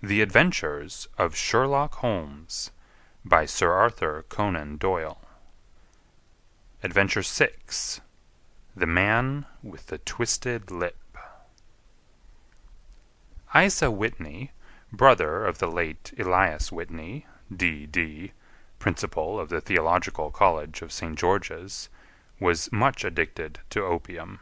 The Adventures of Sherlock Holmes by Sir Arthur Conan Doyle. Adventure 6. The Man with the Twisted Lip. Isa Whitney, brother of the late Elias Whitney, D.D., principal of the Theological College of St. George's, was much addicted to opium.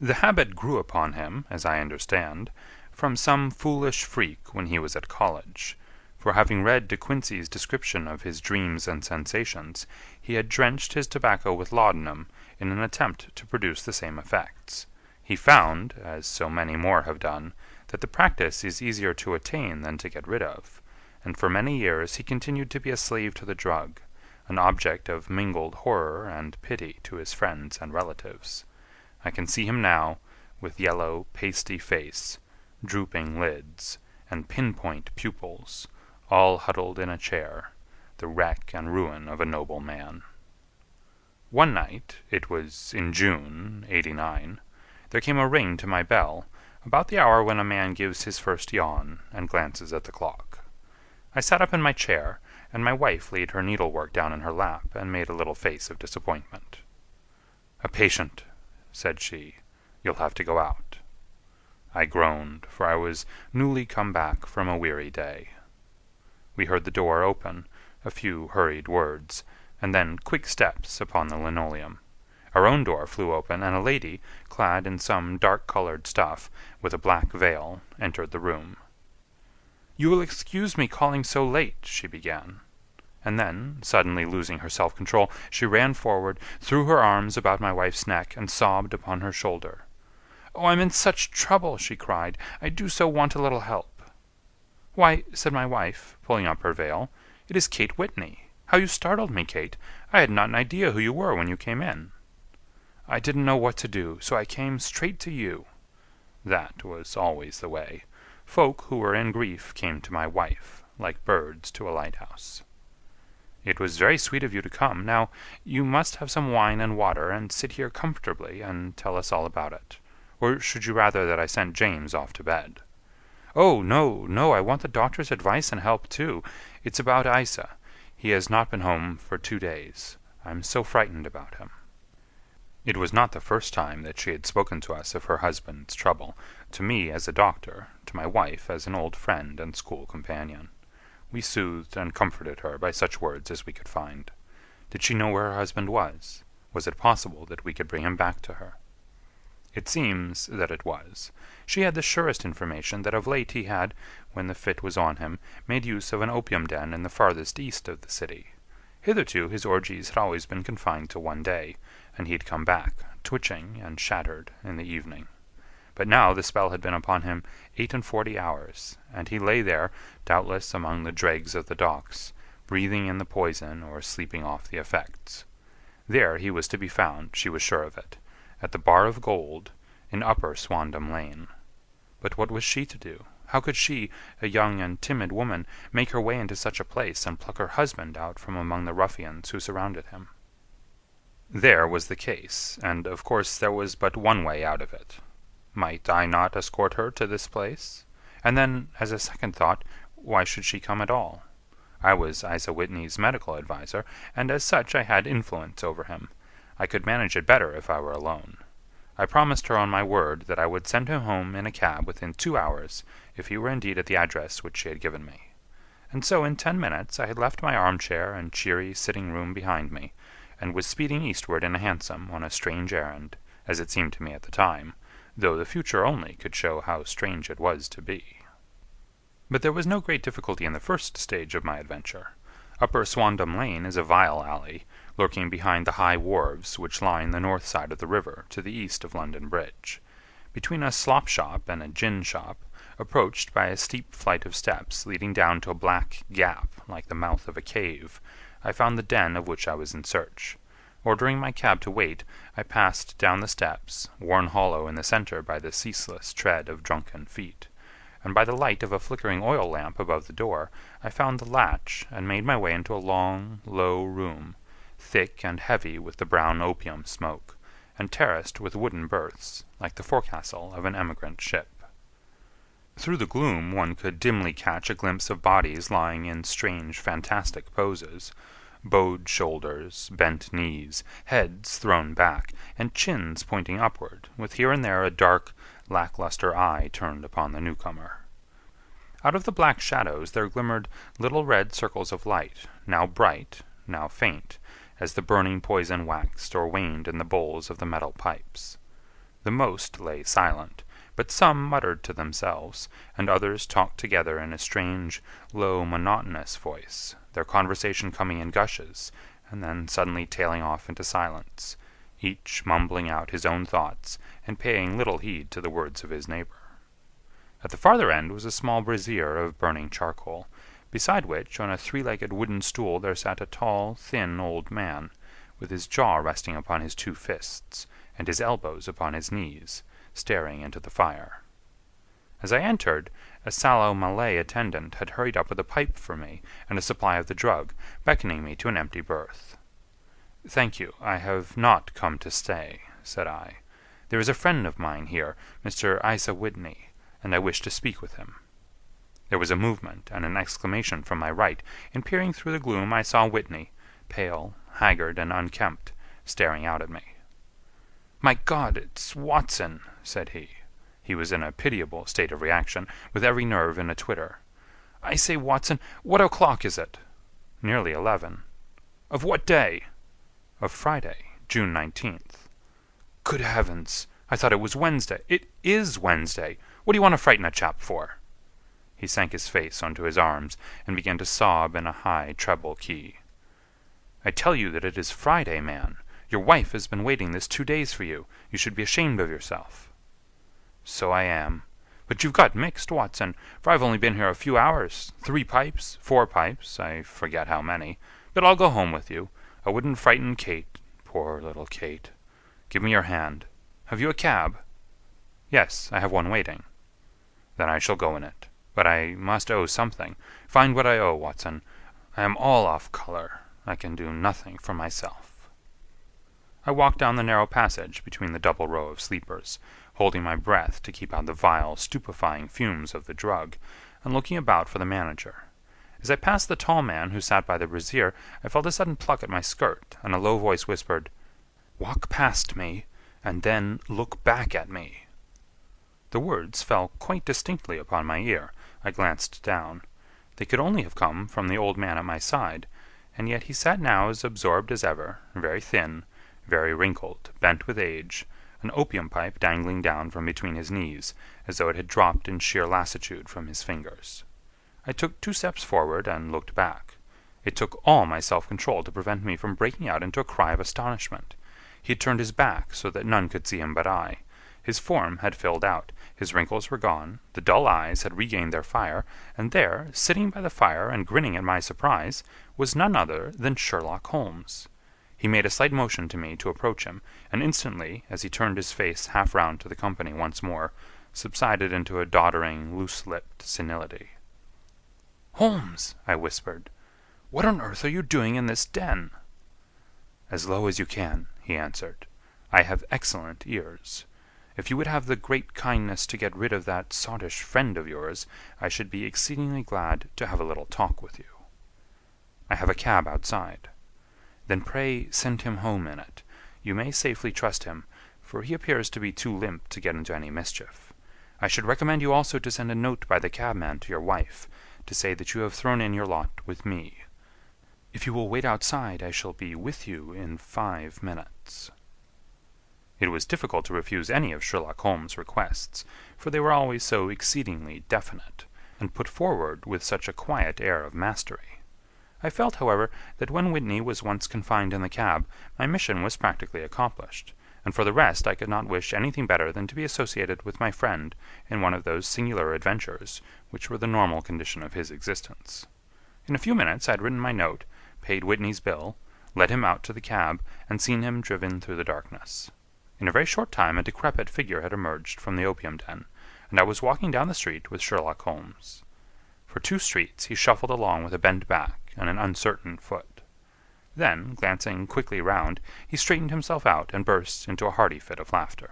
The habit grew upon him, as I understand, from some foolish freak when he was at college, for having read De Quincey's description of his dreams and sensations, he had drenched his tobacco with laudanum in an attempt to produce the same effects. He found, as so many more have done, that the practice is easier to attain than to get rid of, and for many years he continued to be a slave to the drug, an object of mingled horror and pity to his friends and relatives. I can see him now, with yellow, pasty face, drooping lids, and pinpoint pupils, all huddled in a chair, the wreck and ruin of a noble man. One night, it was in June, '89, there came a ring to my bell, about the hour when a man gives his first yawn and glances at the clock. I sat up in my chair, and my wife laid her needlework down in her lap and made a little face of disappointment. "A patient," said she. "You'll have to go out." I groaned, for I was newly come back from a weary day. We heard the door open, a few hurried words, and then quick steps upon the linoleum. Our own door flew open, and a lady, clad in some dark-colored stuff, with a black veil, entered the room. "You will excuse me calling so late," she began. And then, suddenly losing her self-control, she ran forward, threw her arms about my wife's neck, and sobbed upon her shoulder. "Oh, I'm in such trouble," she cried. "I do so want a little help." "Why," said my wife, pulling up her veil, "it is Kate Whitney. How you startled me, Kate. I had not an idea who you were when you came in." "I didn't know what to do, so I came straight to you." That was always the way. Folk who were in grief came to my wife, like birds to a lighthouse. "It was very sweet of you to come. Now, you must have some wine and water, and sit here comfortably and tell us all about it. Or should you rather that I sent James off to bed?" "Oh, no, no, I want the doctor's advice and help, too. It's about Isa. He has not been home for 2 days. I'm so frightened about him." It was not the first time that she had spoken to us of her husband's trouble, to me as a doctor, to my wife as an old friend and school companion. We soothed and comforted her by such words as we could find. Did she know where her husband was? Was it possible that we could bring him back to her? It seems that it was. She had the surest information that of late he had, when the fit was on him, made use of an opium den in the farthest east of the city. Hitherto his orgies had always been confined to one day, and he had come back, twitching and shattered, in the evening. But now the spell had been upon him 48 hours, and he lay there, doubtless among the dregs of the docks, breathing in the poison or sleeping off the effects. There he was to be found, she was sure of it, at the Bar of Gold, in Upper Swandam Lane. But what was she to do? How could she, a young and timid woman, make her way into such a place and pluck her husband out from among the ruffians who surrounded him? There was the case, and of course there was but one way out of it. Might I not escort her to this place? And then, as a second thought, why should she come at all? I was Isa Whitney's medical adviser, and as such I had influence over him. I could manage it better if I were alone. I promised her on my word that I would send him home in a cab within 2 hours if he were indeed at the address which she had given me. And so in 10 minutes I had left my armchair and cheery sitting-room behind me, and was speeding eastward in a hansom on a strange errand, as it seemed to me at the time, though the future only could show how strange it was to be. But there was no great difficulty in the first stage of my adventure. Upper Swandam Lane is a vile alley, lurking behind the high wharves which line the north side of the river to the east of London Bridge. Between a slop-shop and a gin-shop, approached by a steep flight of steps leading down to a black gap like the mouth of a cave, I found the den of which I was in search. Ordering my cab to wait, I passed down the steps, worn hollow in the centre by the ceaseless tread of drunken feet, and by the light of a flickering oil lamp above the door, I found the latch and made my way into a long, low room, thick and heavy with the brown opium smoke, and terraced with wooden berths, like the forecastle of an emigrant ship. Through the gloom one could dimly catch a glimpse of bodies lying in strange, fantastic poses, bowed shoulders, bent knees, heads thrown back, and chins pointing upward, with here and there a dark, lack-lustre eye turned upon the newcomer. Out of the black shadows there glimmered little red circles of light, now bright, now faint, as the burning poison waxed or waned in the bowls of the metal pipes. The most lay silent, but some muttered to themselves, and others talked together in a strange, low, monotonous voice, their conversation coming in gushes, and then suddenly tailing off into silence, each mumbling out his own thoughts and paying little heed to the words of his neighbor. At the farther end was a small brazier of burning charcoal, beside which, on a three-legged wooden stool, there sat a tall, thin old man, with his jaw resting upon his two fists, and his elbows upon his knees, staring into the fire. As I entered, a sallow Malay attendant had hurried up with a pipe for me and a supply of the drug, beckoning me to an empty berth. "Thank you, I have not come to stay," said I. "There is a friend of mine here, Mr. Isa Whitney, and I wish to speak with him." There was a movement and an exclamation from my right, and peering through the gloom I saw Whitney, pale, haggard, and unkempt, staring out at me. "My God, it's Watson," said he. He was in a pitiable state of reaction, with every nerve in a twitter. "I say, Watson, what o'clock is it?" "Nearly 11." "Of what day?" "Of Friday, June 19th." "Good heavens! I thought it was Wednesday. It is Wednesday. What do you want to frighten a chap for?" He sank his face onto his arms and began to sob in a high treble key. "I tell you that it is Friday, man. Your wife has been waiting this 2 days for you. You should be ashamed of yourself." "So I am. But you've got mixed, Watson, for I've only been here a few hours. 3 pipes, 4 pipes, I forget how many. But I'll go home with you. I wouldn't frighten Kate, poor little Kate. Give me your hand. Have you a cab?" "Yes, I have one waiting." "Then I shall go in it. But I must owe something. Find what I owe, Watson. I am all off color. I can do nothing for myself." I walked down the narrow passage between the double row of sleepers, holding my breath to keep out the vile, stupefying fumes of the drug, and looking about for the manager. As I passed the tall man who sat by the brazier, I felt a sudden pluck at my skirt, and a low voice whispered, "Walk past me, and then look back at me." The words fell quite distinctly upon my ear. I glanced down. They could only have come from the old man at my side, and yet he sat now as absorbed as ever, very thin, very wrinkled, bent with age, an opium pipe dangling down from between his knees, as though it had dropped in sheer lassitude from his fingers. I took 2 steps forward and looked back. It took all my self-control to prevent me from breaking out into a cry of astonishment. He had turned his back so that none could see him but I. His form had filled out, his wrinkles were gone, the dull eyes had regained their fire, and there, sitting by the fire and grinning at my surprise, was none other than Sherlock Holmes. He made a slight motion to me to approach him, and instantly, as he turned his face half round to the company once more, subsided into a doddering, loose-lipped senility. "Holmes," I whispered, "what on earth are you doing in this den?" "As low as you can," he answered. "I have excellent ears. If you would have the great kindness to get rid of that sottish friend of yours, I should be exceedingly glad to have a little talk with you." "I have a cab outside." "Then pray send him home in it. You may safely trust him, for he appears to be too limp to get into any mischief. I should recommend you also to send a note by the cabman to your wife, to say that you have thrown in your lot with me. If you will wait outside, I shall be with you in 5 minutes." It was difficult to refuse any of Sherlock Holmes' requests, for they were always so exceedingly definite, and put forward with such a quiet air of mastery. I felt, however, that when Whitney was once confined in the cab, my mission was practically accomplished, and for the rest I could not wish anything better than to be associated with my friend in one of those singular adventures which were the normal condition of his existence. In a few minutes I had written my note, paid Whitney's bill, led him out to the cab, and seen him driven through the darkness. In a very short time a decrepit figure had emerged from the opium den, and I was walking down the street with Sherlock Holmes. For 2 streets he shuffled along with a bent back and an uncertain foot. Then, glancing quickly round, he straightened himself out and burst into a hearty fit of laughter.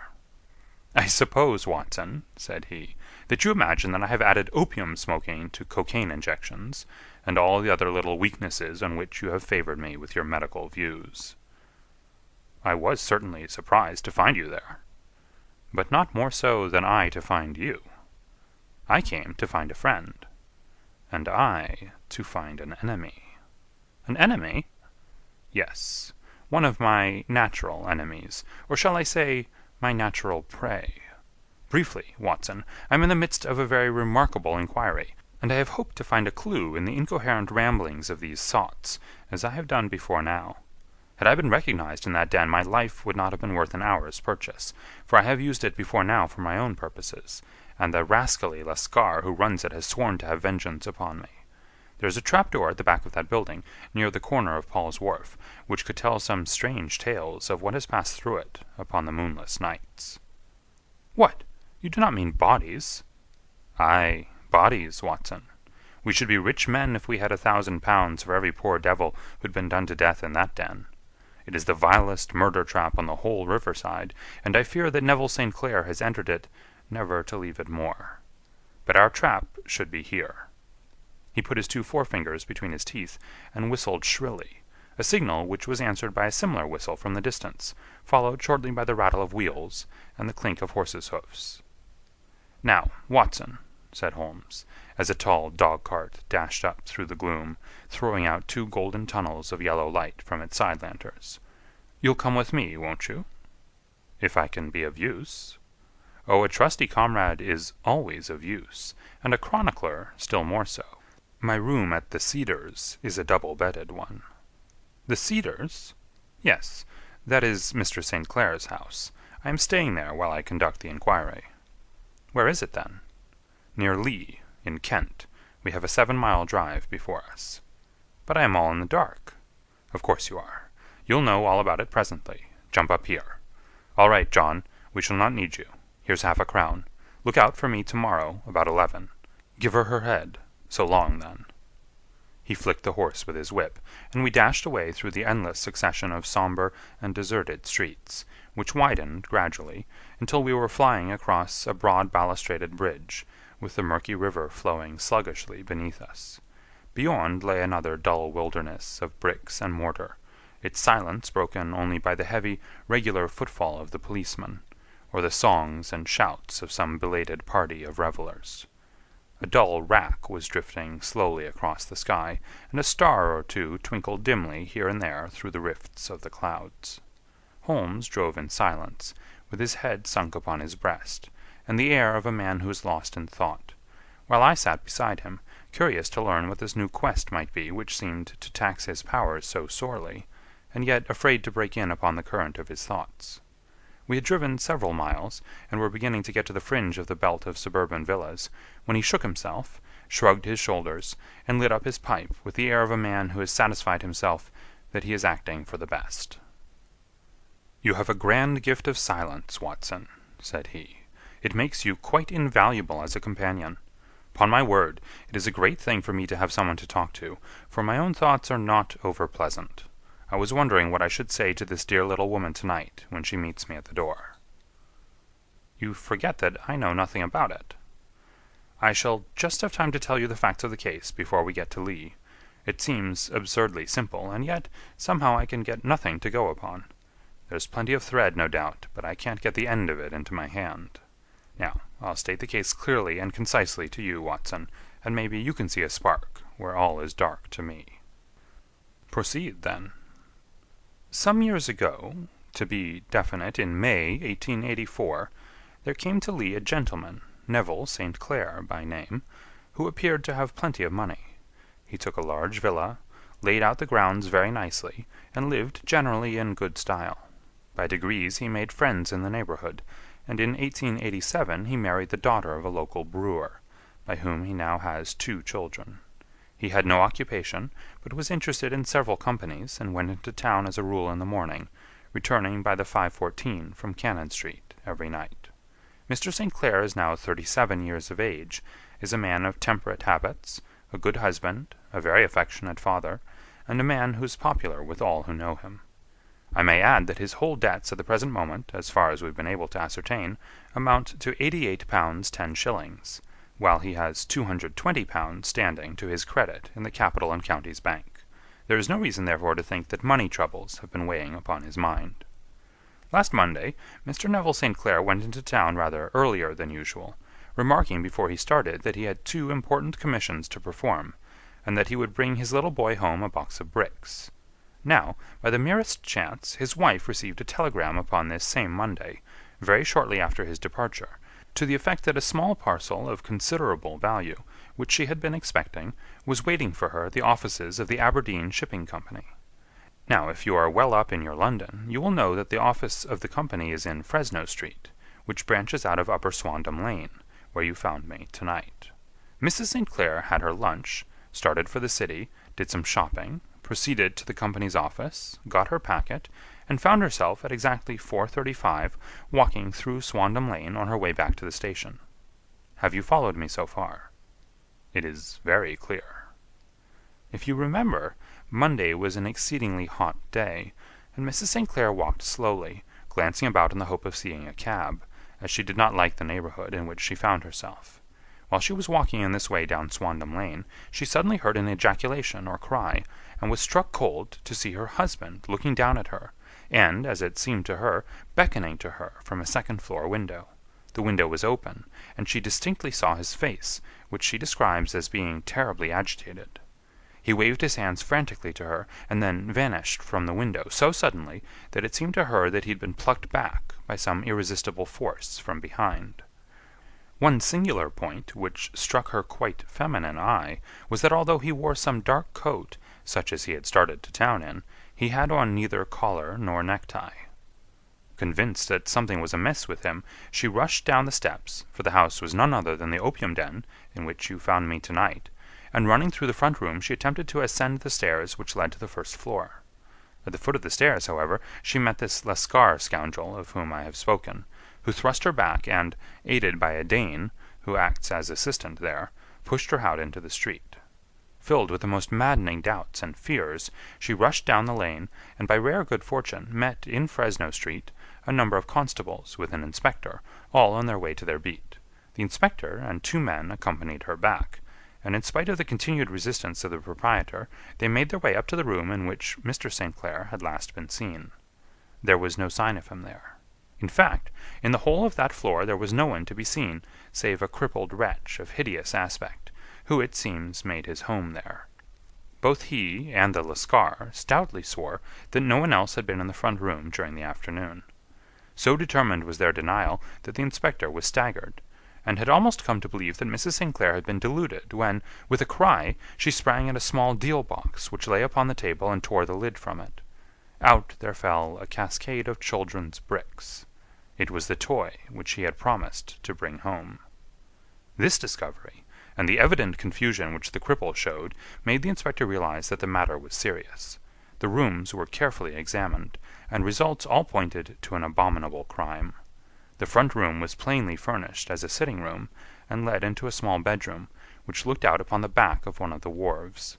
"I suppose, Watson," said he, that you imagine that I have added opium smoking to cocaine injections, and all the other little weaknesses on which you have favored me with your medical views. I was certainly surprised to find you there, but not more so than I to find you. I came to find a friend, and I to find an enemy. An enemy? Yes, one of my natural enemies, or shall I say, my natural prey. Briefly, Watson, I am in the midst of a very remarkable inquiry, and I have hoped to find a clue in the incoherent ramblings of these sots, as I have done before now. Had I been recognized in that den, my life would not have been worth an hour's purchase, for I have used it before now for my own purposes, and the rascally Lascar who runs it has sworn to have vengeance upon me. There is a trap-door at the back of that building, near the corner of Paul's Wharf, which could tell some strange tales of what has passed through it upon the moonless nights. What? You do not mean bodies? Ay, bodies, Watson. We should be rich men if we had £1,000 for every poor devil who'd been done to death in that den. It is the vilest murder trap on the whole riverside, and I fear that Neville St. Clair has entered it, never to leave it more. But our trap should be here. He put his 2 forefingers between his teeth and whistled shrilly, a signal which was answered by a similar whistle from the distance, followed shortly by the rattle of wheels and the clink of horses' hoofs. Now, Watson, said Holmes, as a tall dog-cart dashed up through the gloom, throwing out 2 golden tunnels of yellow light from its side lanterns. You'll come with me, won't you? If I can be of use. Oh, a trusty comrade is always of use, and a chronicler still more so. My room at the Cedars is a double-bedded one. The Cedars? Yes, that is Mr. St. Clair's house. I am staying there while I conduct the inquiry. Where is it, then? Near Lee, in Kent. We have a 7-mile drive before us. But I am all in the dark. Of course you are. You'll know all about it presently. Jump up here. All right, John, we shall not need you. Here's £50. Look out for me tomorrow about 11. Give her head. So long, then. He flicked the horse with his whip, and we dashed away through the endless succession of sombre and deserted streets, which widened gradually until we were flying across a broad balustraded bridge, with the murky river flowing sluggishly beneath us. Beyond lay another dull wilderness of bricks and mortar, its silence broken only by the heavy, regular footfall of the policeman, or the songs and shouts of some belated party of revellers. A dull wrack was drifting slowly across the sky, and a star or 2 twinkled dimly here and there through the rifts of the clouds. Holmes drove in silence, with his head sunk upon his breast, and the air of a man who is lost in thought, while I sat beside him, curious to learn what this new quest might be which seemed to tax his powers so sorely, and yet afraid to break in upon the current of his thoughts. We had driven several miles, and were beginning to get to the fringe of the belt of suburban villas, when he shook himself, shrugged his shoulders, and lit up his pipe with the air of a man who has satisfied himself that he is acting for the best. "You have a grand gift of silence, Watson," said he. "It makes you quite invaluable as a companion. Upon my word, it is a great thing for me to have someone to talk to, for my own thoughts are not over-pleasant. I was wondering what I should say to this dear little woman tonight when she meets me at the door." "You forget that I know nothing about it." "I shall just have time to tell you the facts of the case before we get to Lee. It seems absurdly simple, and yet somehow I can get nothing to go upon. There's plenty of thread, no doubt, but I can't get the end of it into my hand. Now, I'll state the case clearly and concisely to you, Watson, and maybe you can see a spark where all is dark to me." "Proceed, then." Some years ago, to be definite in May 1884, there came to Lee a gentleman, Neville St. Clair by name, who appeared to have plenty of money. He took a large villa, laid out the grounds very nicely, and lived generally in good style. By degrees he made friends in the neighborhood, and in 1887 he married the daughter of a local brewer, by whom he now has 2 children. He had no occupation, but was interested in several companies, and went into town as a rule in the morning, returning by the 5:14 from Cannon Street every night. Mr. St. Clair is now 37 years of age, is a man of temperate habits, a good husband, a very affectionate father, and a man who is popular with all who know him. I may add that his whole debts at the present moment, as far as we've been able to ascertain, amount to £88 10s, while he has £220 standing to his credit in the Capital and Counties Bank. There is no reason, therefore, to think that money troubles have been weighing upon his mind. Last Monday, Mr. Neville St. Clair went into town rather earlier than usual, remarking before he started that he had 2 important commissions to perform, and that he would bring his little boy home a box of bricks. Now, by the merest chance, his wife received a telegram upon this same Monday, very shortly after his departure, to the effect that a small parcel of considerable value, which she had been expecting, was waiting for her at the offices of the Aberdeen Shipping Company. Now, if you are well up in your London, you will know that the office of the company is in Fresno Street, which branches out of Upper Swandam Lane, where you found me tonight. Mrs. St. Clair had her lunch, started for the city, did some shopping, proceeded to the company's office, got her packet, and found herself at exactly 4:35 walking through Swandam Lane on her way back to the station. Have you followed me so far? It is very clear. If you remember, Monday was an exceedingly hot day, and Mrs. St. Clair walked slowly, glancing about in the hope of seeing a cab, as she did not like the neighborhood in which she found herself. While she was walking in this way down Swandam Lane, she suddenly heard an ejaculation or cry, and was struck cold to see her husband looking down at her, and, as it seemed to her, beckoning to her from a second-floor window. The window was open, and she distinctly saw his face, which she describes as being terribly agitated. He waved his hands frantically to her, and then vanished from the window so suddenly that it seemed to her that he had been plucked back by some irresistible force from behind. One singular point, which struck her quite feminine eye, was that although he wore some dark coat, such as he had started to town in, he had on neither collar nor necktie. Convinced that something was amiss with him, she rushed down the steps, for the house was none other than the opium den in which you found me tonight, and running through the front room she attempted to ascend the stairs which led to the first floor. At the foot of the stairs, however, she met this Lascar scoundrel of whom I have spoken, who thrust her back and, aided by a Dane, who acts as assistant there, pushed her out into the street. Filled with the most maddening doubts and fears, she rushed down the lane, and by rare good fortune met in Fresno Street a number of constables with an inspector, all on their way to their beat. The inspector and 2 men accompanied her back, and in spite of the continued resistance of the proprietor, they made their way up to the room in which Mr. St. Clair had last been seen. There was no sign of him there. In fact, in the whole of that floor there was no one to be seen save a crippled wretch of hideous aspect, who it seems made his home there. Both he and the Lascar stoutly swore that no one else had been in the front room during the afternoon. So determined was their denial that the inspector was staggered, and had almost come to believe that Mrs. St. Clair had been deluded when, with a cry, she sprang at a small deal-box which lay upon the table and tore the lid from it. Out there fell a cascade of children's bricks. It was the toy which he had promised to bring home. This discovery, and the evident confusion which the cripple showed, made the inspector realize that the matter was serious. The rooms were carefully examined, and results all pointed to an abominable crime. The front room was plainly furnished as a sitting-room, and led into a small bedroom, which looked out upon the back of one of the wharves.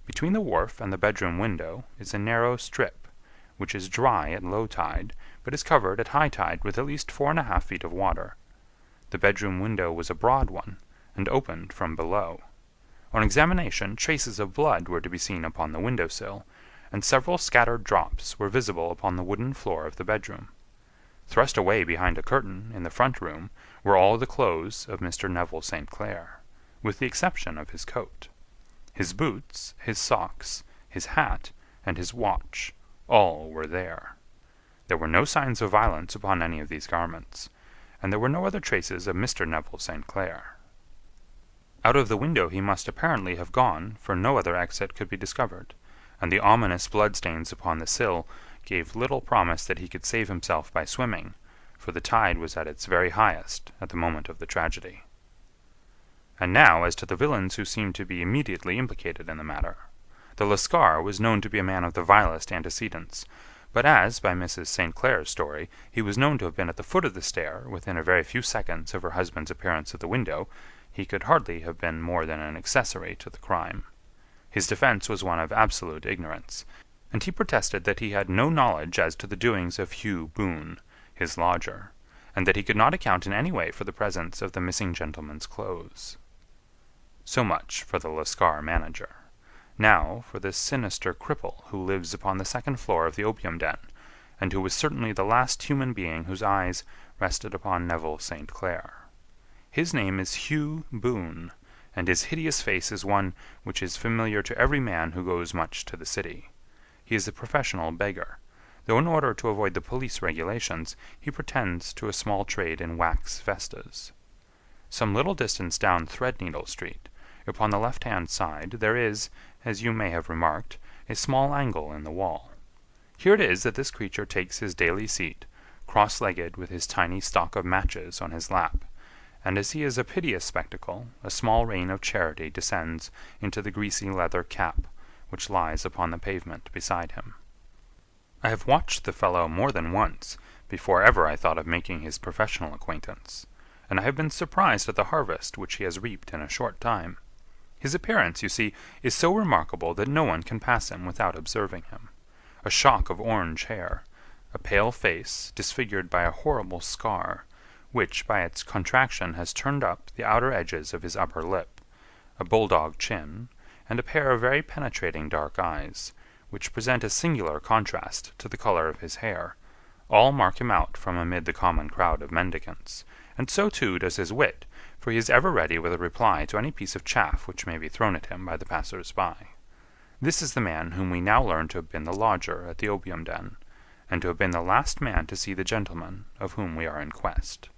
Between the wharf and the bedroom window is a narrow strip, which is dry at low tide, but is covered at high tide with at least 4½ feet of water. The bedroom window was a broad one, and opened from below. On examination, traces of blood were to be seen upon the window-sill, and several scattered drops were visible upon the wooden floor of the bedroom. Thrust away behind a curtain, in the front room, were all the clothes of Mr. Neville St. Clair, with the exception of his coat. His boots, his socks, his hat, and his watch, all were there. There were no signs of violence upon any of these garments, and there were no other traces of Mr. Neville St. Clair. Out of the window he must apparently have gone, for no other exit could be discovered, and the ominous bloodstains upon the sill gave little promise that he could save himself by swimming, for the tide was at its very highest at the moment of the tragedy. And now as to the villains who seemed to be immediately implicated in the matter. The Lascar was known to be a man of the vilest antecedents, but as, by Mrs. St. Clair's story, he was known to have been at the foot of the stair within a very few seconds of her husband's appearance at the window, he could hardly have been more than an accessory to the crime. His defense was one of absolute ignorance, and he protested that he had no knowledge as to the doings of Hugh Boone, his lodger, and that he could not account in any way for the presence of the missing gentleman's clothes. So much for the Lascar manager. Now for this sinister cripple who lives upon the second floor of the opium den, and who was certainly the last human being whose eyes rested upon Neville St. Clair. His name is Hugh Boone, and his hideous face is one which is familiar to every man who goes much to the city. He is a professional beggar, though in order to avoid the police regulations he pretends to a small trade in wax vestas. Some little distance down Threadneedle Street, upon the left-hand side, there is, as you may have remarked, a small angle in the wall. Here it is that this creature takes his daily seat, cross-legged with his tiny stock of matches on his lap, and as he is a piteous spectacle, a small rain of charity descends into the greasy leather cap which lies upon the pavement beside him. I have watched the fellow more than once before ever I thought of making his professional acquaintance, and I have been surprised at the harvest which he has reaped in a short time. His appearance, you see, is so remarkable that no one can pass him without observing him. A shock of orange hair, a pale face disfigured by a horrible scar, which by its contraction has turned up the outer edges of his upper lip, a bulldog chin, and a pair of very penetrating dark eyes, which present a singular contrast to the color of his hair, all mark him out from amid the common crowd of mendicants, and so too does his wit, for he is ever ready with a reply to any piece of chaff which may be thrown at him by the passers-by. This is the man whom we now learn to have been the lodger at the opium den, and to have been the last man to see the gentleman of whom we are in quest.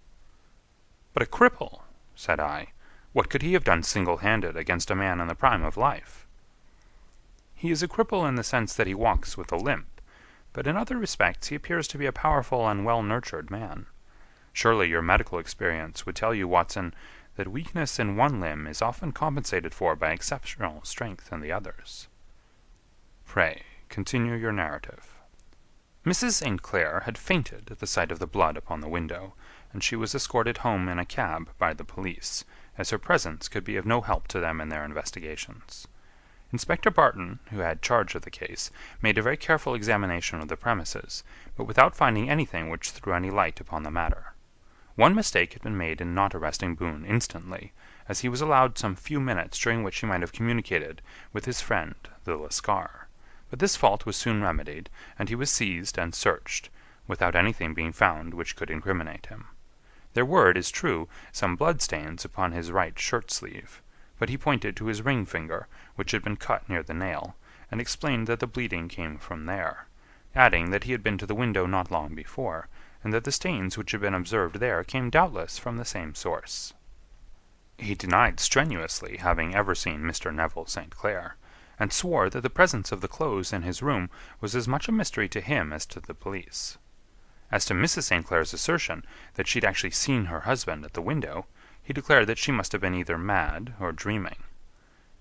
"But a cripple," said I, "what could he have done single-handed against a man in the prime of life?" "He is a cripple in the sense that he walks with a limp, but in other respects he appears to be a powerful and well-nurtured man. Surely your medical experience would tell you, Watson, that weakness in one limb is often compensated for by exceptional strength in the others. Pray, continue your narrative." Mrs. St. Clair had fainted at the sight of the blood upon the window, and she was escorted home in a cab by the police, as her presence could be of no help to them in their investigations. Inspector Barton, who had charge of the case, made a very careful examination of the premises, but without finding anything which threw any light upon the matter. One mistake had been made in not arresting Boone instantly, as he was allowed some few minutes during which he might have communicated with his friend the Lascar. But this fault was soon remedied, and he was seized and searched, without anything being found which could incriminate him. There were, it is true, some blood-stains upon his right shirt-sleeve, but he pointed to his ring finger, which had been cut near the nail, and explained that the bleeding came from there, adding that he had been to the window not long before, and that the stains which had been observed there came doubtless from the same source. He denied strenuously having ever seen Mr. Neville St. Clair, and swore that the presence of the clothes in his room was as much a mystery to him as to the police. As to Mrs. St. Clair's assertion that she had actually seen her husband at the window, he declared that she must have been either mad or dreaming.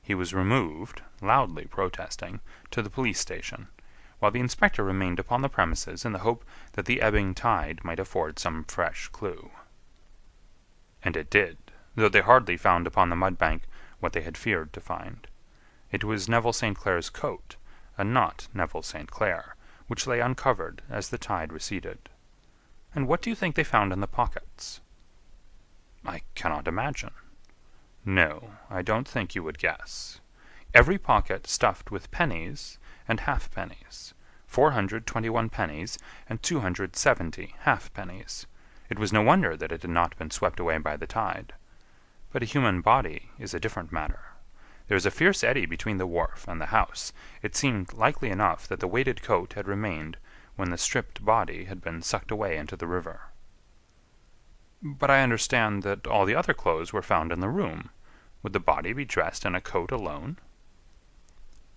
He was removed, loudly protesting, to the police station, while the inspector remained upon the premises in the hope that the ebbing tide might afford some fresh clue. And it did, though they hardly found upon the mud-bank what they had feared to find. It was Neville St. Clair's coat, and not Neville St. Clair, which lay uncovered as the tide receded. And what do you think they found in the pockets? I cannot imagine. No, I don't think you would guess. Every pocket stuffed with pennies and halfpennies, 421 pennies and 270 halfpennies. It was no wonder that it had not been swept away by the tide. But a human body is a different matter. There was a fierce eddy between the wharf and the house. It seemed likely enough that the weighted coat had remained when the stripped body had been sucked away into the river. But I understand that all the other clothes were found in the room. Would the body be dressed in a coat alone?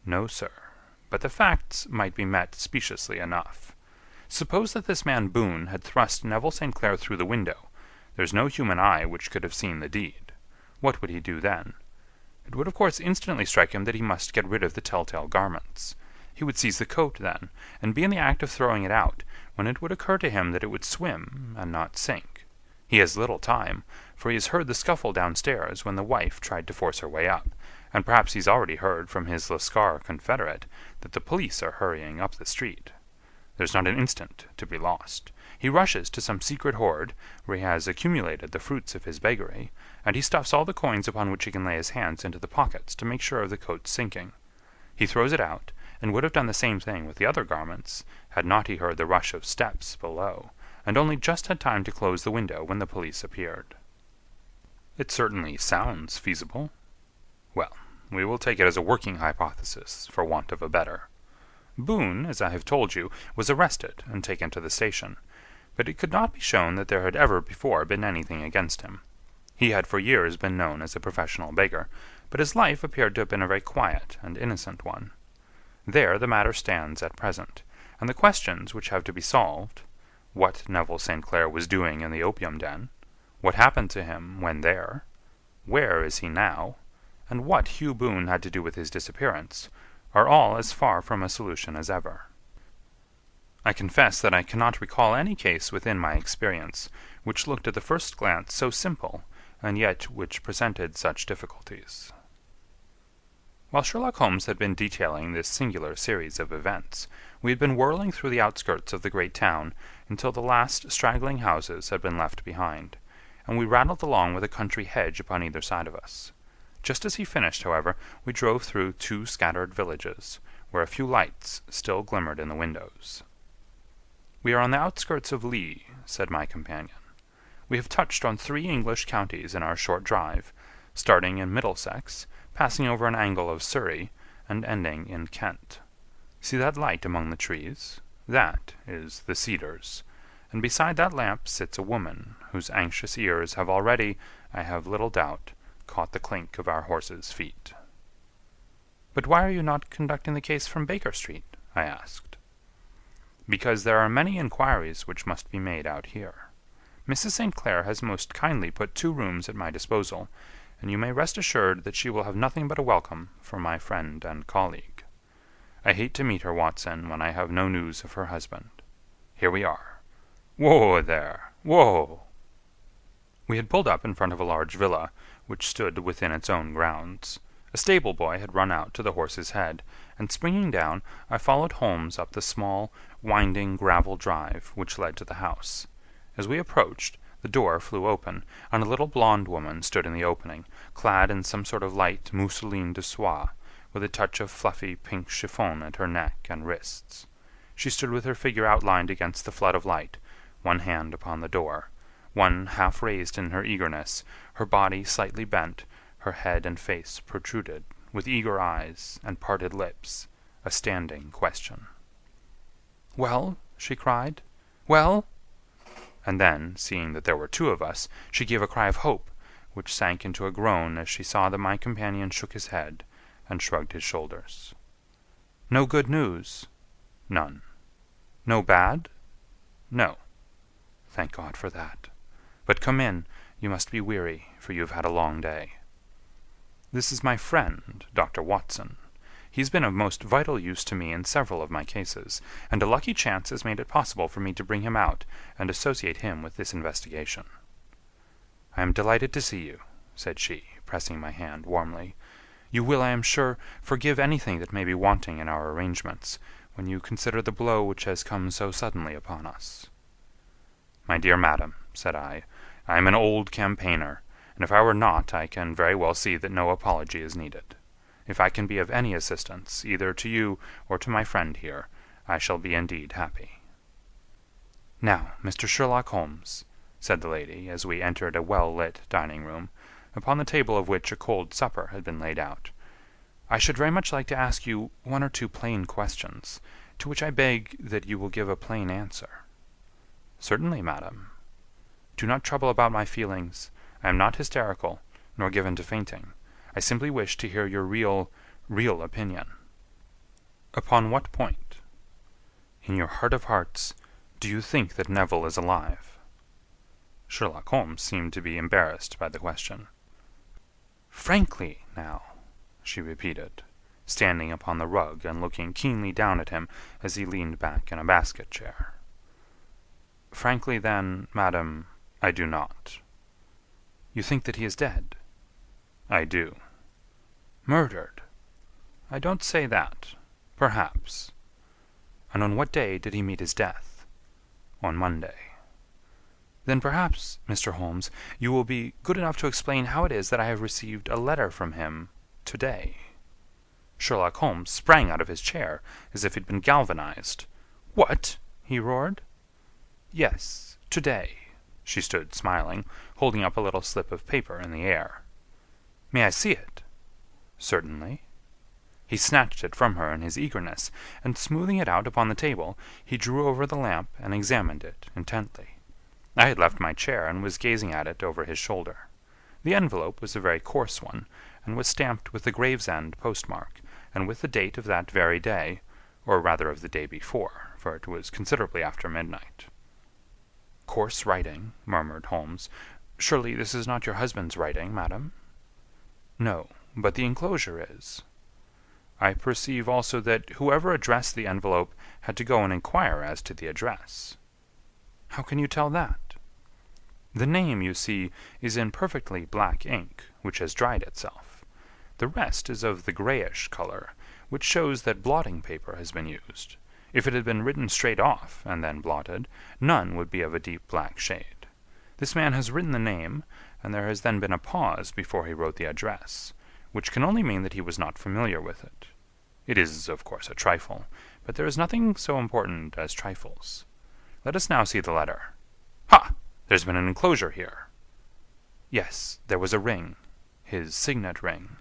No, sir, but the facts might be met speciously enough. Suppose that this man Boone had thrust Neville St. Clair through the window. There's no human eye which could have seen the deed. What would he do then? It would of course instantly strike him that he must get rid of the telltale garments. He would seize the coat, then, and be in the act of throwing it out, when it would occur to him that it would swim and not sink. He has little time, for he has heard the scuffle downstairs when the wife tried to force her way up, and perhaps he's already heard from his Lascar confederate that the police are hurrying up the street. There's not an instant to be lost. He rushes to some secret hoard, where he has accumulated the fruits of his beggary, and he stuffs all the coins upon which he can lay his hands into the pockets to make sure of the coat's sinking. He throws it out, and would have done the same thing with the other garments, had not he heard the rush of steps below, and only just had time to close the window when the police appeared. It certainly sounds feasible. Well, we will take it as a working hypothesis, for want of a better. Boone, as I have told you, was arrested and taken to the station, but it could not be shown that there had ever before been anything against him. He had for years been known as a professional beggar, but his life appeared to have been a very quiet and innocent one. There the matter stands at present, and the questions which have to be solved, what Neville St. Clair was doing in the opium den, what happened to him when there, where is he now, and what Hugh Boone had to do with his disappearance, are all as far from a solution as ever. I confess that I cannot recall any case within my experience which looked at the first glance so simple, and yet which presented such difficulties. While Sherlock Holmes had been detailing this singular series of events, we had been whirling through the outskirts of the great town until the last straggling houses had been left behind, and we rattled along with a country hedge upon either side of us. Just as he finished, however, we drove through 2 scattered villages, where a few lights still glimmered in the windows. "We are on the outskirts of Lee," said my companion. "We have touched on 3 English counties in our short drive, starting in Middlesex, passing over an angle of Surrey, and ending in Kent. See that light among the trees? That is the Cedars, and beside that lamp sits a woman whose anxious ears have already, I have little doubt, caught the clink of our horses' feet." "But why are you not conducting the case from Baker Street?" I asked. "Because there are many inquiries which must be made out here. Mrs. St. Clair has most kindly put 2 rooms at my disposal, and you may rest assured that she will have nothing but a welcome from my friend and colleague. I hate to meet her, Watson, when I have no news of her husband. Here we are. Whoa there! Whoa!" We had pulled up in front of a large villa, which stood within its own grounds. A stable boy had run out to the horse's head, and springing down, I followed Holmes up the small, winding gravel drive which led to the house. As we approached, the door flew open, and a little blonde woman stood in the opening, clad in some sort of light mousseline de soie, with a touch of fluffy pink chiffon at her neck and wrists. She stood with her figure outlined against the flood of light, one hand upon the door, one half raised in her eagerness, her body slightly bent, her head and face protruded, with eager eyes and parted lips, a standing question. "Well?" she cried. "Well?" And then, seeing that there were 2 of us, she gave a cry of hope, which sank into a groan as she saw that my companion shook his head and shrugged his shoulders. "No good news?" "None." "No bad?" "No." "Thank God for that. But come in, you must be weary, for you have had a long day." "This is my friend, Dr. Watson. He's been of most vital use to me in several of my cases, and a lucky chance has made it possible for me to bring him out and associate him with this investigation." "I am delighted to see you," said she, pressing my hand warmly. "You will, I am sure, forgive anything that may be wanting in our arrangements, when you consider the blow which has come so suddenly upon us." "My dear madam," said I am an old campaigner, and if I were not I can very well see that no apology is needed. If I can be of any assistance, either to you or to my friend here, I shall be indeed happy." "Now, Mr. Sherlock Holmes," said the lady, as we entered a well-lit dining-room, upon the table of which a cold supper had been laid out, "I should very much like to ask you 1 or 2 plain questions, to which I beg that you will give a plain answer." "Certainly, madam." "Do not trouble about my feelings. I am not hysterical, nor given to fainting. I simply wish to hear your real opinion." "Upon what point?" "In your heart of hearts, do you think that Neville is alive?" Sherlock Holmes seemed to be embarrassed by the question. "Frankly, now," she repeated, standing upon the rug and looking keenly down at him as he leaned back in a basket chair. "Frankly, then, madam, I do not." "You think that he is dead?" "I do." Murdered? I don't say that. Perhaps. And on what day did he meet his death? On Monday. Then perhaps, Mr. Holmes, you will be good enough to explain how it is that I have received a letter from him today. Sherlock Holmes sprang out of his chair as if he'd been galvanized. What? He roared. Yes, today. She stood smiling, holding up a little slip of paper in the air. May I see it? Certainly. He snatched it from her in his eagerness, and smoothing it out upon the table, he drew over the lamp and examined it intently. I had left my chair and was gazing at it over his shoulder. The envelope was a very coarse one, and was stamped with the Gravesend postmark, and with the date of that very day, or rather of the day before, for it was considerably after midnight. Coarse writing, murmured Holmes. Surely this is not your husband's writing, madam? No, but the enclosure is. I perceive also that whoever addressed the envelope had to go and inquire as to the address. How can you tell that? The name, you see, is in perfectly black ink, which has dried itself. The rest is of the grayish color, which shows that blotting paper has been used. If it had been written straight off, and then blotted, none would be of a deep black shade. This man has written the name, and there has then been a pause before he wrote the address, which can only mean that he was not familiar with it. It is, of course, a trifle, but there is nothing so important as trifles. Let us now see the letter. Ha! There's been an enclosure here. Yes, there was a ring, his signet ring.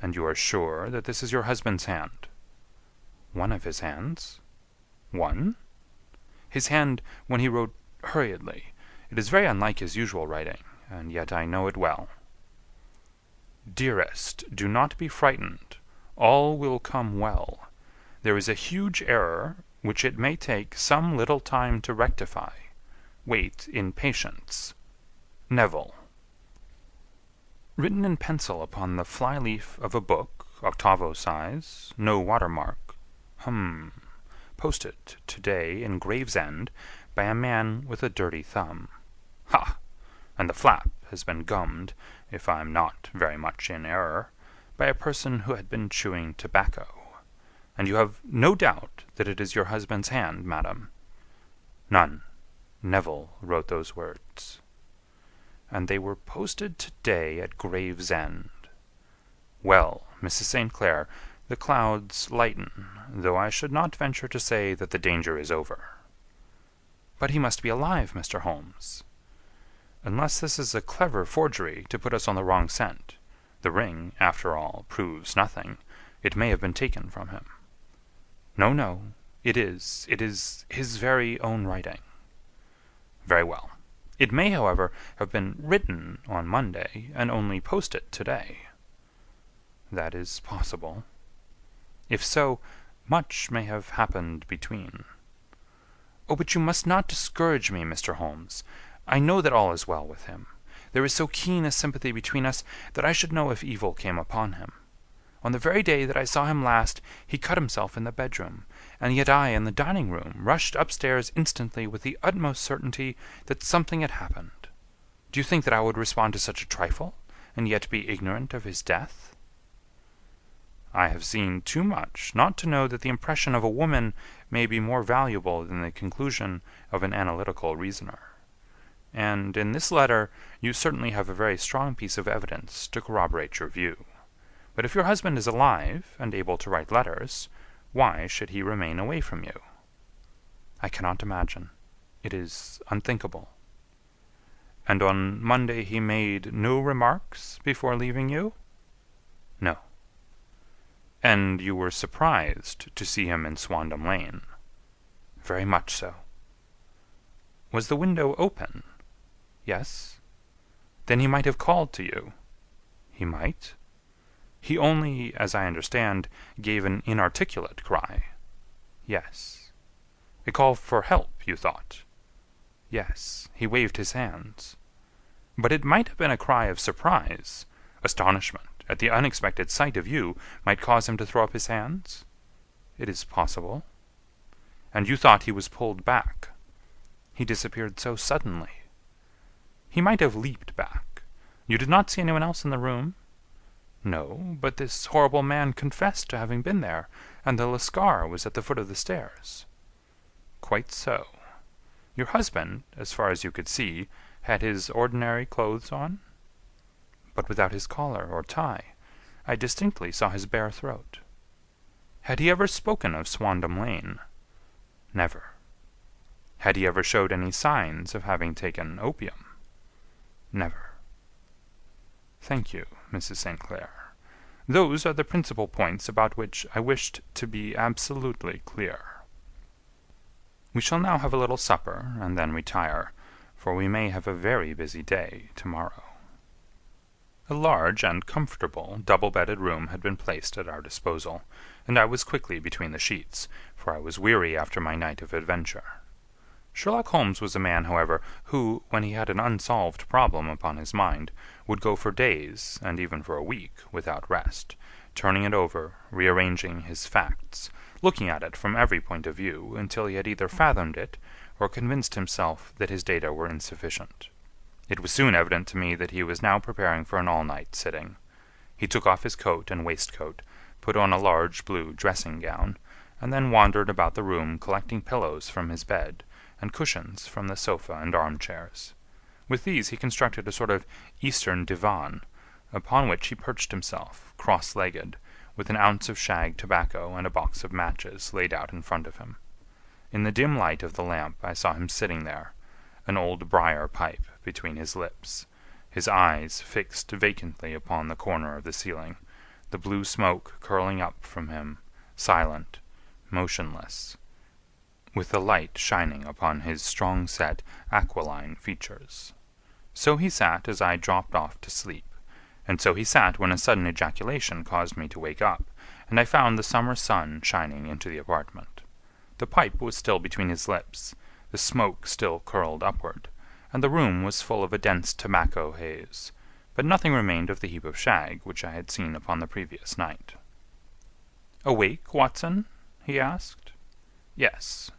And you are sure that this is your husband's hand? One of his hands? One? His hand when he wrote hurriedly. It is very unlike his usual writing, and yet I know it well. Dearest, do not be frightened. All will come well. There is a huge error which it may take some little time to rectify. Wait in patience. Neville. Written in pencil upon the fly-leaf of a book, octavo size, no watermark. Posted today in Gravesend by a man with a dirty thumb. Ha! And the flap has been gummed, if I'm not very much in error, by a person who had been chewing tobacco. And you have no doubt that it is your husband's hand, madam? None. Neville wrote those words. And they were posted today at Gravesend. Well, Mrs. St. Clair, the clouds lighten, though I should not venture to say that the danger is over. But he must be alive, Mr. Holmes. Unless this is a clever forgery to put us on the wrong scent. The ring, after all, proves nothing. It may have been taken from him. No, it is his very own writing. Very well. It may, however, have been written on Monday, and only posted today. That is possible. If so, much may have happened between. Oh, but you must not discourage me, Mr. Holmes. I know that all is well with him. There is so keen a sympathy between us that I should know if evil came upon him. On the very day that I saw him last, he cut himself in the bedroom, and yet I, in the dining-room, rushed upstairs instantly with the utmost certainty that something had happened. Do you think that I would respond to such a trifle, and yet be ignorant of his death? I have seen too much not to know that the impression of a woman may be more valuable than the conclusion of an analytical reasoner. And in this letter you certainly have a very strong piece of evidence to corroborate your view. But if your husband is alive and able to write letters, why should he remain away from you? I cannot imagine. It is unthinkable. And on Monday he made no remarks before leaving you? No. And you were surprised to see him in Swandam Lane? Very much so. Was the window open? Yes. Then he might have called to you. He might. He only, as I understand, gave an inarticulate cry. Yes. A call for help, you thought? Yes. He waved his hands. But it might have been a cry of surprise. Astonishment at the unexpected sight of you might cause him to throw up his hands? It is possible. And you thought he was pulled back. He disappeared so suddenly. He might have leaped back. You did not see anyone else in the room? "No, but this horrible man confessed to having been there, and the Lascar was at the foot of the stairs." "Quite so. Your husband, as far as you could see, had his ordinary clothes on?" "But without his collar or tie. I distinctly saw his bare throat." "Had he ever spoken of Swandam Lane?" "Never." "Had he ever showed any signs of having taken opium?" "Never." "Thank you, Mrs. St. Clair. Those are the principal points about which I wished to be absolutely clear. We shall now have a little supper, and then retire, for we may have a very busy day tomorrow." A large and comfortable double-bedded room had been placed at our disposal, and I was quickly between the sheets, for I was weary after my night of adventure. Sherlock Holmes was a man, however, who, when he had an unsolved problem upon his mind, would go for days, and even for a week, without rest, turning it over, rearranging his facts, looking at it from every point of view, until he had either fathomed it, or convinced himself that his data were insufficient. It was soon evident to me that he was now preparing for an all-night sitting. He took off his coat and waistcoat, put on a large blue dressing-gown, and then wandered about the room collecting pillows from his bed, and cushions from the sofa and armchairs. With these he constructed a sort of Eastern divan, upon which he perched himself, cross-legged, with an ounce of shag tobacco and a box of matches laid out in front of him. In the dim light of the lamp I saw him sitting there, an old briar pipe between his lips, his eyes fixed vacantly upon the corner of the ceiling, the blue smoke curling up from him, silent, motionless, with the light shining upon his strong-set, aquiline features. So he sat as I dropped off to sleep, and so he sat when a sudden ejaculation caused me to wake up, and I found the summer sun shining into the apartment. The pipe was still between his lips, the smoke still curled upward, and the room was full of a dense tobacco haze, but nothing remained of the heap of shag which I had seen upon the previous night. "Awake, Watson?" he asked. "Yes."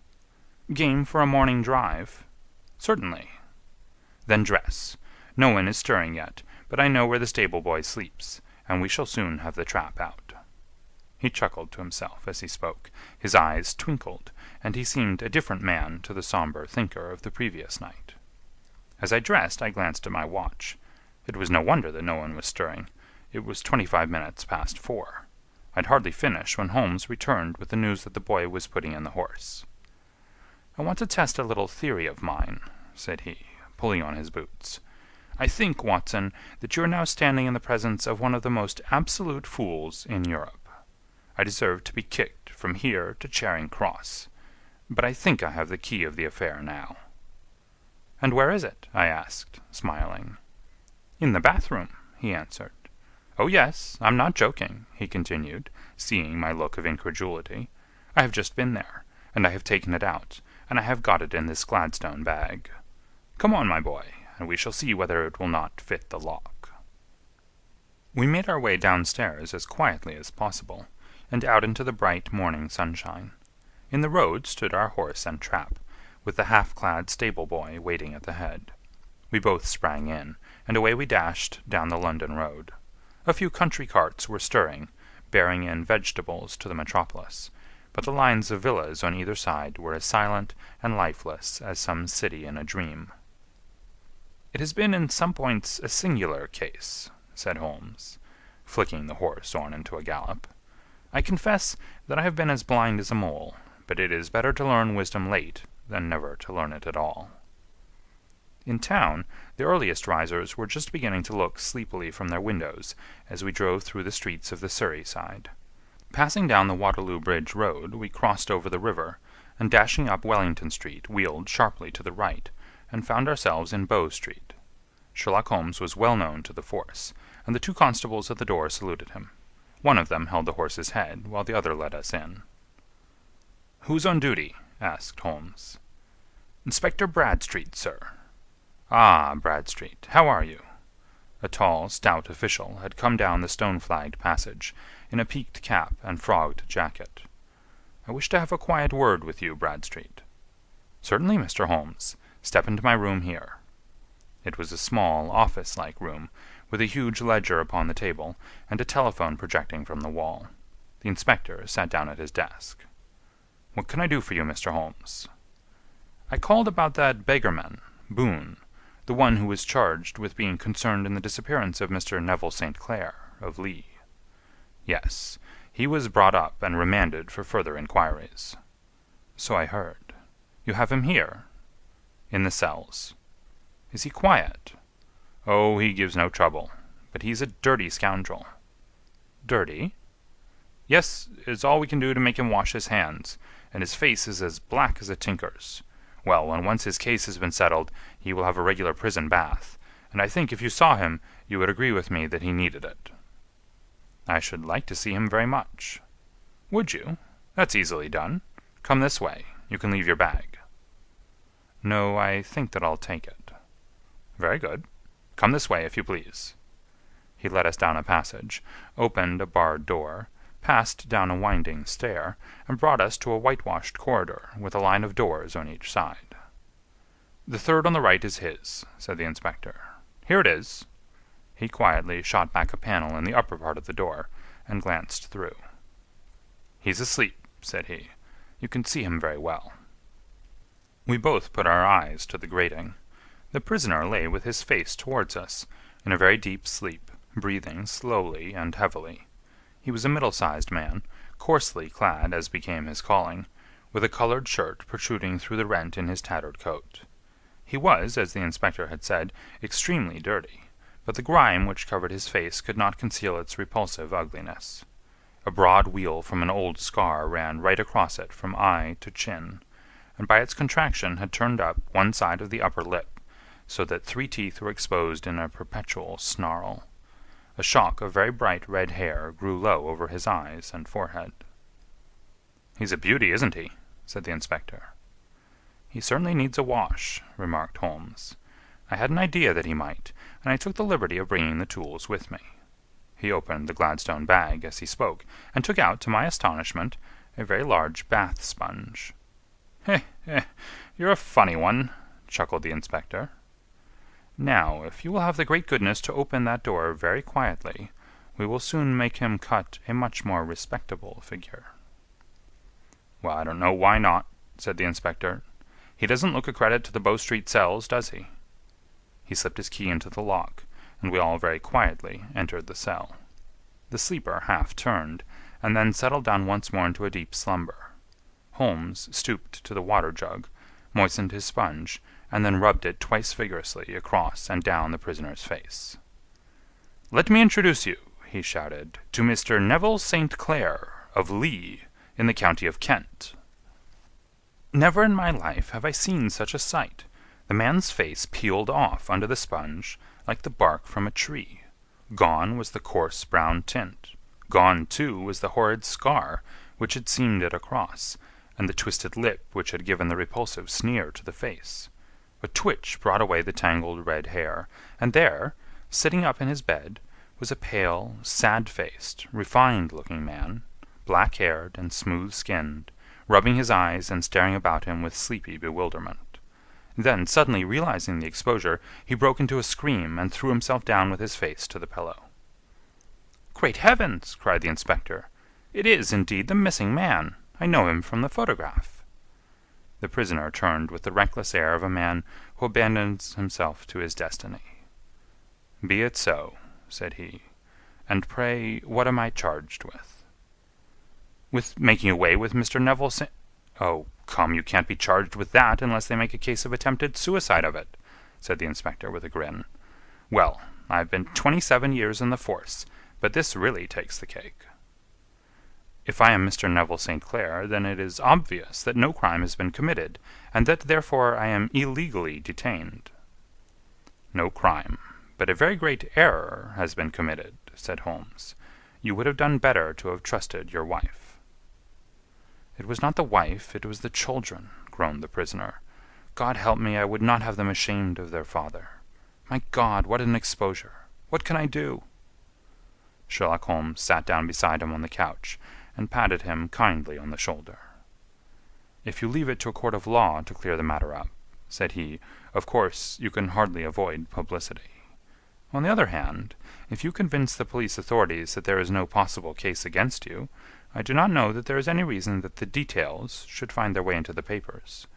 "Game for a morning drive?" "Certainly." "Then dress. No one is stirring yet, but I know where the stable-boy sleeps, and we shall soon have the trap out." He chuckled to himself as he spoke, his eyes twinkled, and he seemed a different man to the sombre thinker of the previous night. As I dressed I glanced at my watch. It was no wonder that no one was stirring. It was 25 minutes past 4. I'd hardly finished when Holmes returned with the news that the boy was putting in the horse. "I want to test a little theory of mine," said he, pulling on his boots. "I think, Watson, that you are now standing in the presence of one of the most absolute fools in Europe. I deserve to be kicked from here to Charing Cross, but I think I have the key of the affair now." "And where is it?" I asked, smiling. "In the bathroom," he answered. "Oh, yes, I'm not joking," he continued, seeing my look of incredulity. "I have just been there, and I have taken it out, and I have got it in this Gladstone bag. Come on, my boy, and we shall see whether it will not fit the lock." We made our way downstairs as quietly as possible, and out into the bright morning sunshine. In the road stood our horse and trap, with the half-clad stable-boy waiting at the head. We both sprang in, and away we dashed down the London road. A few country carts were stirring, bearing in vegetables to the metropolis, but the lines of villas on either side were as silent and lifeless as some city in a dream. "It has been in some points a singular case," said Holmes, flicking the horse on into a gallop. "I confess that I have been as blind as a mole, but it is better to learn wisdom late than never to learn it at all." In town, the earliest risers were just beginning to look sleepily from their windows as we drove through the streets of the Surrey side. Passing down the Waterloo Bridge Road, we crossed over the river, and dashing up Wellington Street wheeled sharply to the right, and found ourselves in Bow Street. Sherlock Holmes was well known to the force, and the two constables at the door saluted him. One of them held the horse's head, while the other led us in. "Who's on duty?" asked Holmes. "Inspector Bradstreet, sir." "Ah, Bradstreet, how are you?" A tall, stout official had come down the stone-flagged passage, in a peaked cap and frogged jacket. "I wish to have a quiet word with you, Bradstreet." "Certainly, Mr. Holmes. Step into my room here." It was a small, office-like room, with a huge ledger upon the table and a telephone projecting from the wall. The inspector sat down at his desk. "What can I do for you, Mr. Holmes?" "I called about that beggarman, Boone, the one who was charged with being concerned in the disappearance of Mr. Neville St. Clair, of Lee." "Yes, he was brought up and remanded for further inquiries." "So I heard. You have him here?" "In the cells." "Is he quiet?" "Oh, he gives no trouble. But he's a dirty scoundrel." "Dirty?" "Yes, it's all we can do to make him wash his hands, and his face is as black as a tinker's. Well, when once his case has been settled, he will have a regular prison bath, and I think if you saw him, you would agree with me that he needed it." "I should like to see him very much." "Would you? That's easily done. Come this way. You can leave your bag." "No, I think that I'll take it." "Very good. Come this way, if you please." He led us down a passage, opened a barred door, passed down a winding stair, and brought us to a whitewashed corridor with a line of doors on each side. "The third on the right is his," said the inspector. "Here it is." He quietly shot back a panel in the upper part of the door, and glanced through. "He's asleep," said he. "You can see him very well." We both put our eyes to the grating. The prisoner lay with his face towards us, in a very deep sleep, breathing slowly and heavily. He was a middle-sized man, coarsely clad as became his calling, with a colored shirt protruding through the rent in his tattered coat. He was, as the inspector had said, extremely dirty, but the grime which covered his face could not conceal its repulsive ugliness. A broad weal from an old scar ran right across it from eye to chin, and by its contraction had turned up one side of the upper lip, so that 3 teeth were exposed in a perpetual snarl. A shock of very bright red hair grew low over his eyes and forehead. "He's a beauty, isn't he?" said the inspector. "He certainly needs a wash," remarked Holmes. "I had an idea that he might, and I took the liberty of bringing the tools with me." He opened the Gladstone bag as he spoke, and took out, to my astonishment, a very large bath sponge. You're a funny one," chuckled the inspector. "Now, if you will have the great goodness to open that door very quietly, we will soon make him cut a much more respectable figure." "Well, I don't know why not," said the inspector. "He doesn't look a credit to the Bow Street cells, does he?" He slipped his key into the lock, and we all very quietly entered the cell. The sleeper half turned, and then settled down once more into a deep slumber. Holmes stooped to the water jug, moistened his sponge, and then rubbed it twice vigorously across and down the prisoner's face. "Let me introduce you," he shouted, "to Mr. Neville St. Clair, of Lee, in the county of Kent." Never in my life have I seen such a sight. The man's face peeled off under the sponge like the bark from a tree. Gone was the coarse brown tint. Gone, too, was the horrid scar which had seamed it across, and the twisted lip which had given the repulsive sneer to the face. A twitch brought away the tangled red hair, and there, sitting up in his bed, was a pale, sad-faced, refined-looking man, black-haired and smooth-skinned, rubbing his eyes and staring about him with sleepy bewilderment. Then, suddenly realizing the exposure, he broke into a scream and threw himself down with his face to the pillow. "Great heavens!" cried the inspector. "It is, indeed, the missing man. I know him from the photograph." The prisoner turned with the reckless air of a man who abandons himself to his destiny. "Be it so," said he. "And pray, what am I charged with?" "With making away with Mr. Neville St. "Oh, come, you can't be charged with that unless they make a case of attempted suicide of it," said the inspector with a grin. "Well, I've been 27 years in the force, but this really takes the cake." "If I am Mr. Neville St. Clair, then it is obvious that no crime has been committed, and that therefore I am illegally detained." "No crime, but a very great error has been committed," said Holmes. "You would have done better to have trusted your wife." "It was not the wife, it was the children," groaned the prisoner. "God help me, I would not have them ashamed of their father. My God, what an exposure! What can I do?" Sherlock Holmes sat down beside him on the couch, and patted him kindly on the shoulder. "If you leave it to a court of law to clear the matter up," said he, "of course you can hardly avoid publicity. On the other hand, if you convince the police authorities that there is no possible case against you, I do not know that there is any reason that the details should find their way into the papers.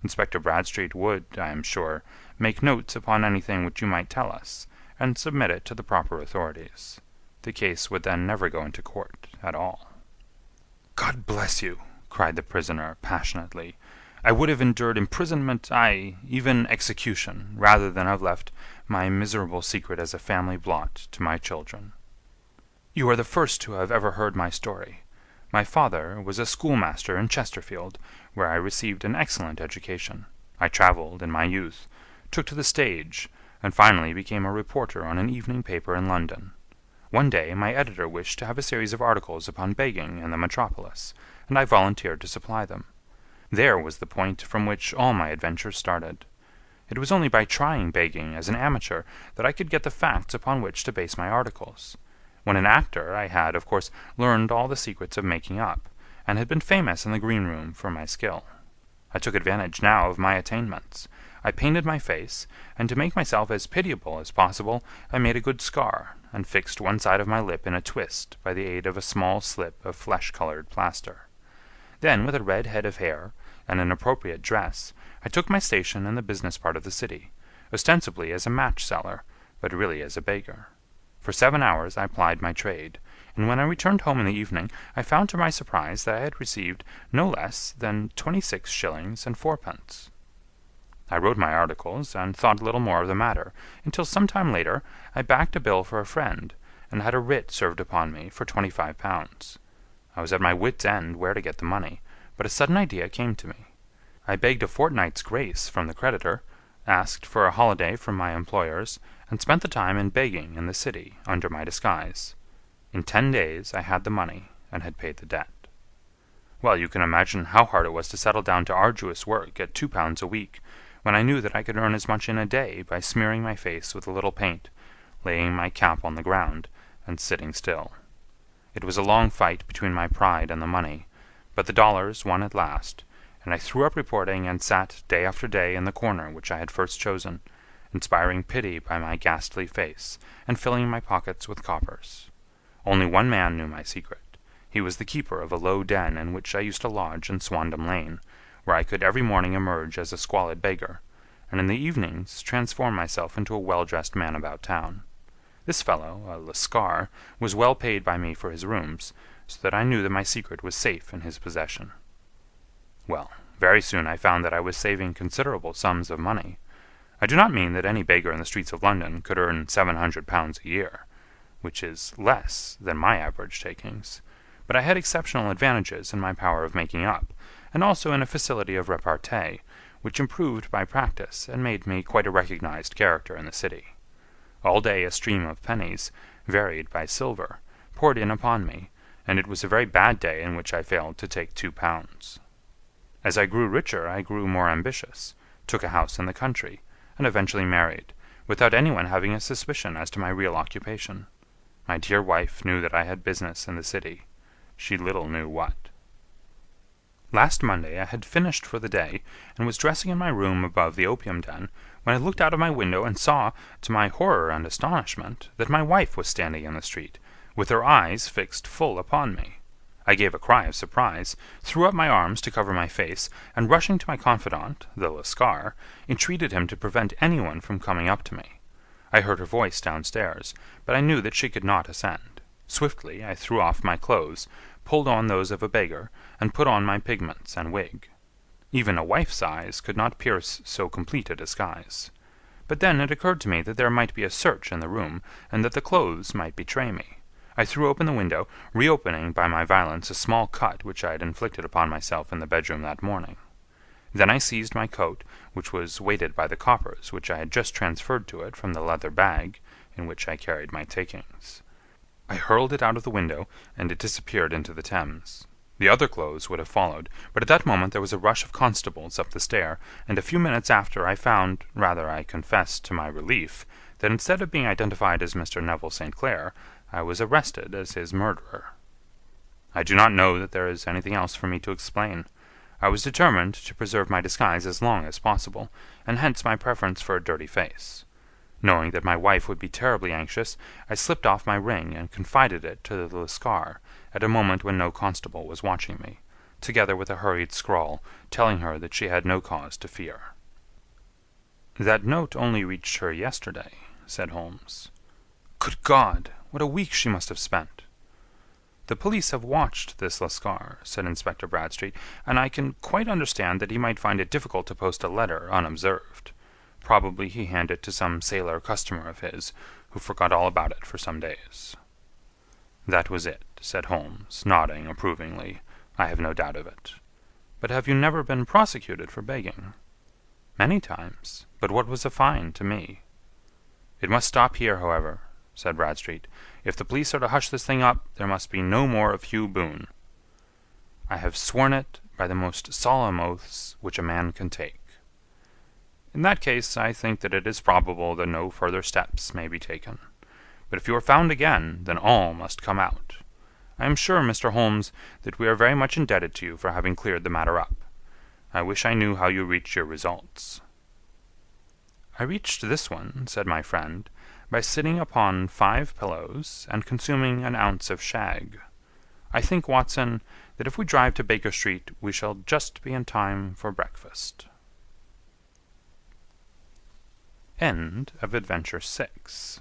Inspector Bradstreet would, I am sure, make notes upon anything which you might tell us, and submit it to the proper authorities. The case would then never go into court at all." "God bless you!" cried the prisoner, passionately. "I would have endured imprisonment, aye, even execution, rather than have left my miserable secret as a family blot to my children. You are the first who have ever heard my story. My father was a schoolmaster in Chesterfield, where I received an excellent education. I travelled in my youth, took to the stage, and finally became a reporter on an evening paper in London. One day my editor wished to have a series of articles upon begging in the metropolis, and I volunteered to supply them. There was the point from which all my adventures started. It was only by trying begging as an amateur that I could get the facts upon which to base my articles. When an actor, I had, of course, learned all the secrets of making up, and had been famous in the green room for my skill. I took advantage now of my attainments. I painted my face, and to make myself as pitiable as possible, I made a good scar, and fixed one side of my lip in a twist by the aid of a small slip of flesh-colored plaster. Then, with a red head of hair, and an appropriate dress, I took my station in the business part of the city, ostensibly as a match-seller, but really as a beggar. For 7 hours I plied my trade, and when I returned home in the evening I found to my surprise that I had received no less than 26 shillings and fourpence. I wrote my articles, and thought little more of the matter, until some time later I backed a bill for a friend, and had a writ served upon me for £25. I was at my wit's end where to get the money, but a sudden idea came to me. I begged a fortnight's grace from the creditor, asked for a holiday from my employers, and spent the time in begging in the city under my disguise. In 10 days I had the money, and had paid the debt. Well, you can imagine how hard it was to settle down to arduous work at £2 a week, when I knew that I could earn as much in a day by smearing my face with a little paint, laying my cap on the ground, and sitting still. It was a long fight between my pride and the money, but the dollars won at last, and I threw up reporting and sat day after day in the corner which I had first chosen, inspiring pity by my ghastly face, and filling my pockets with coppers. Only one man knew my secret. He was the keeper of a low den in which I used to lodge in Swandam Lane, where I could every morning emerge as a squalid beggar, and in the evenings transform myself into a well-dressed man about town. This fellow, a Lascar, was well paid by me for his rooms, so that I knew that my secret was safe in his possession. Well, very soon I found that I was saving considerable sums of money. I do not mean that any beggar in the streets of London could earn £700 a year, which is less than my average takings, but I had exceptional advantages in my power of making up, and also in a facility of repartee, which improved by practice and made me quite a recognized character in the city. All day a stream of pennies, varied by silver, poured in upon me, and it was a very bad day in which I failed to take £2. As I grew richer I grew more ambitious, took a house in the country, and eventually married, without anyone having a suspicion as to my real occupation. My dear wife knew that I had business in the city. She little knew what. Last Monday I had finished for the day, and was dressing in my room above the opium den, when I looked out of my window and saw, to my horror and astonishment, that my wife was standing in the street, with her eyes fixed full upon me. I gave a cry of surprise, threw up my arms to cover my face, and rushing to my confidant, the Lascar, entreated him to prevent anyone from coming up to me. I heard her voice downstairs, but I knew that she could not ascend. Swiftly I threw off my clothes, pulled on those of a beggar, and put on my pigments and wig. Even a wife's eyes could not pierce so complete a disguise. But then it occurred to me that there might be a search in the room, and that the clothes might betray me. I threw open the window, reopening by my violence a small cut which I had inflicted upon myself in the bedroom that morning. Then I seized my coat, which was weighted by the coppers which I had just transferred to it from the leather bag in which I carried my takings. I hurled it out of the window, and it disappeared into the Thames. The other clothes would have followed, but at that moment there was a rush of constables up the stair, and a few minutes after I found, rather I confess to my relief, that instead of being identified as Mr. Neville St. Clair, I was arrested as his murderer. I do not know that there is anything else for me to explain. I was determined to preserve my disguise as long as possible, and hence my preference for a dirty face. Knowing that my wife would be terribly anxious, I slipped off my ring and confided it to the Lascar at a moment when no constable was watching me, together with a hurried scrawl telling her that she had no cause to fear. "That note only reached her yesterday," said Holmes. "Good God! What a week she must have spent!" "The police have watched this Lascar," said Inspector Bradstreet, "and I can quite understand that he might find it difficult to post a letter unobserved. Probably he handed it to some sailor customer of his, who forgot all about it for some days." "That was it," said Holmes, nodding approvingly. "I have no doubt of it. But have you never been prosecuted for begging?" "Many times. But what was a fine to me?" "It must stop here, however," said Bradstreet. "If the police are to hush this thing up, there must be no more of Hugh Boone." "I have sworn it by the most solemn oaths which a man can take." "In that case, I think that it is probable that no further steps may be taken. But if you are found again, then all must come out. I am sure, Mr. Holmes, that we are very much indebted to you for having cleared the matter up. I wish I knew how you reached your results." "I reached this one," said my friend, "by sitting upon 5 pillows and consuming an ounce of shag. I think, Watson, that if we drive to Baker Street we shall just be in time for breakfast." End of Adventure 6.